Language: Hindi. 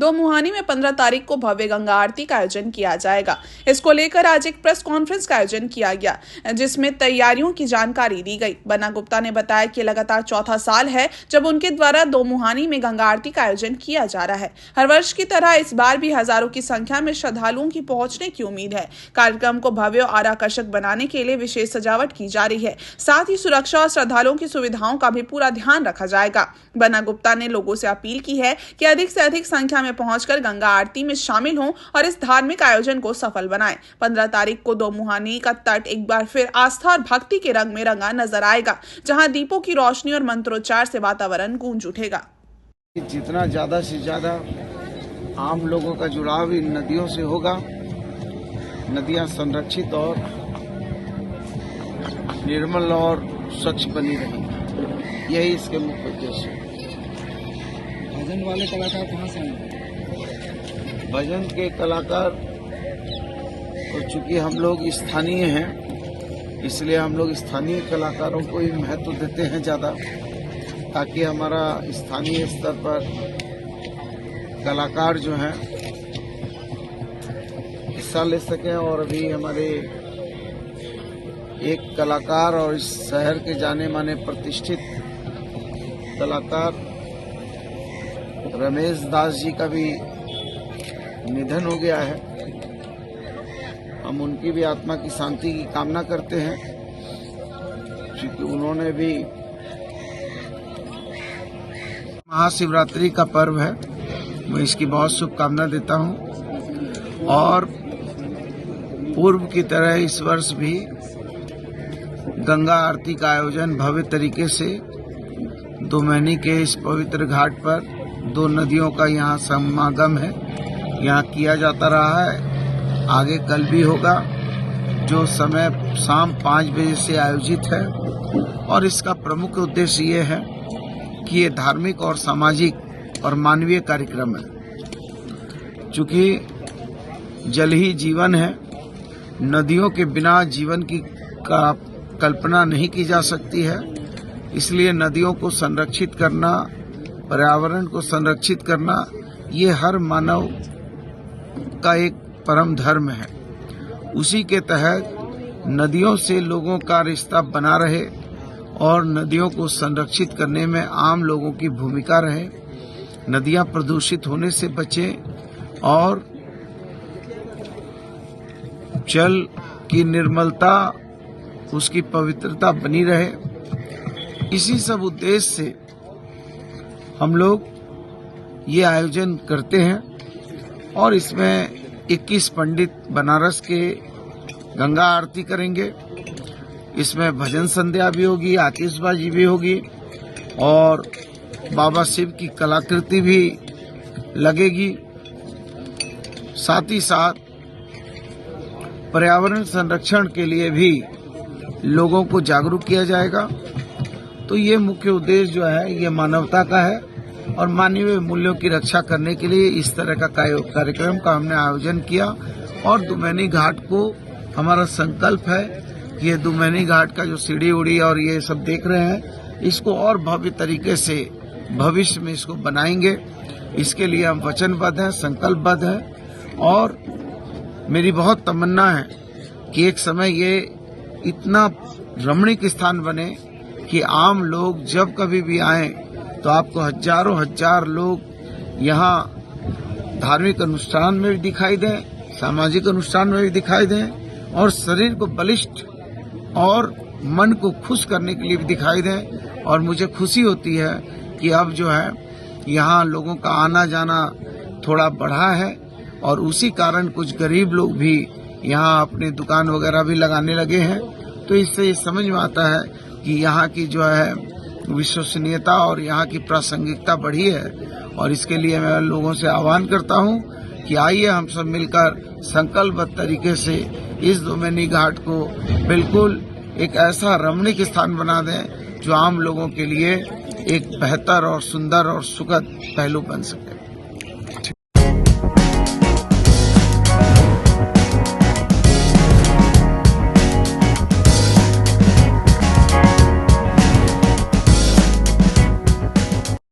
दोमुहानी में 15 तारीख को भव्य गंगा आरती का आयोजन किया जाएगा। इसको लेकर आज एक प्रेस कॉन्फ्रेंस का आयोजन किया गया, जिसमें तैयारियों की जानकारी दी गई। बन्ना गुप्ता ने बताया कि लगातार चौथा साल है जब उनके द्वारा दोमुहानी में गंगा आरती का आयोजन किया जा रहा है। हर वर्ष की तरह इस बार भी हजारों की संख्या में श्रद्धालुओं की पहुंचने की उम्मीद है। कार्यक्रम को भव्य और आकर्षक बनाने के लिए विशेष सजावट की जा रही है। साथ ही सुरक्षा और श्रद्धालुओं की सुविधाओं का भी पूरा ध्यान रखा जाएगा। बन्ना गुप्ता ने लोगों से अपील की है कि अधिक से अधिक संख्या में पहुंचकर गंगा आरती में शामिल हों और इस धार्मिक आयोजन को सफल बनाएं। 15 तारीख को दोमुहानी का तट एक बार फिर आस्था और भक्ति के रंग में रंगा नजर आएगा, जहां दीपों की रोशनी और मंत्रोच्चार से वातावरण गूंज उठेगा। जितना ज्यादा से ज्यादा आम लोगों का जुड़ाव इन नदियों से होगा, नदियां संरक्षित और निर्मल और स्वच्छ बनी रहेंगी, यही इसके मुख्य उद्देश्य है। भजन वाले कलाकार कहाँ से आए? भजन के कलाकार, और चूंकि हम लोग स्थानीय हैं, इसलिए हम लोग स्थानीय कलाकारों को ही महत्व देते हैं ज़्यादा, ताकि हमारा स्थानीय स्तर पर कलाकार जो हैं हिस्सा ले सकें। और अभी हमारे एक कलाकार और इस शहर के जाने माने प्रतिष्ठित कलाकार रमेश दास जी का भी निधन हो गया है। हम उनकी भी आत्मा की शांति की कामना करते हैं, क्योंकि उन्होंने भी महाशिवरात्रि का पर्व है, मैं इसकी बहुत शुभकामना देता हूं। और पूर्व की तरह इस वर्ष भी गंगा आरती का आयोजन भव्य तरीके से दोमुहानी के इस पवित्र घाट पर, दो नदियों का यहाँ समागम है, यहाँ किया जाता रहा है, आगे कल भी होगा, जो समय शाम 5 बजे से आयोजित है। और इसका प्रमुख उद्देश्य ये है कि ये धार्मिक और सामाजिक और मानवीय कार्यक्रम है। चूँकि जल ही जीवन है, नदियों के बिना जीवन की कल्पना नहीं की जा सकती है, इसलिए नदियों को संरक्षित करना, पर्यावरण को संरक्षित करना, ये हर मानव का एक परम धर्म है। उसी के तहत नदियों से लोगों का रिश्ता बना रहे और नदियों को संरक्षित करने में आम लोगों की भूमिका रहे, नदियां प्रदूषित होने से बचें और जल की निर्मलता, उसकी पवित्रता बनी रहे। इसी सब उद्देश्य से हम लोग ये आयोजन करते हैं। और इसमें 21 पंडित बनारस के गंगा आरती करेंगे, इसमें भजन संध्या भी होगी, आतिशबाजी भी होगी और बाबा शिव की कलाकृति भी लगेगी। साथ ही साथ पर्यावरण संरक्षण के लिए भी लोगों को जागरूक किया जाएगा। तो ये मुख्य उद्देश्य जो है ये मानवता का है और मानवीय मूल्यों की रक्षा करने के लिए इस तरह का कार्यक्रम का हमने आयोजन किया। और दोमुहानी घाट को हमारा संकल्प है कि ये दोमुहानी घाट का जो सीढ़ी उड़ी और ये सब देख रहे हैं, इसको और भव्य तरीके से भविष्य में इसको बनाएंगे। इसके लिए हम वचनबद्ध हैं, संकल्पबद्ध हैं। और मेरी बहुत तमन्ना है कि एक समय ये इतना रमणीक स्थान बने कि आम लोग जब कभी भी आएं तो आपको हजारों हजार लोग यहाँ धार्मिक अनुष्ठान में भी दिखाई दें, सामाजिक अनुष्ठान में भी दिखाई दें और शरीर को बलिष्ठ और मन को खुश करने के लिए भी दिखाई दें। और मुझे खुशी होती है कि अब जो है यहाँ लोगों का आना जाना थोड़ा बढ़ा है और उसी कारण कुछ गरीब लोग भी यहाँ अपनी दुकान वगैरह भी लगाने लगे हैं। तो इससे ये समझ में आता है कि यहाँ की जो है विश्वसनीयता और यहाँ की प्रासंगिकता बढ़ी है। और इसके लिए मैं लोगों से आह्वान करता हूँ कि आइए हम सब मिलकर संकल्पबद्ध तरीके से इस दोमुहानी घाट को बिल्कुल एक ऐसा रमणीक स्थान बना दें जो आम लोगों के लिए एक बेहतर और सुंदर और सुखद पहलू बन सके।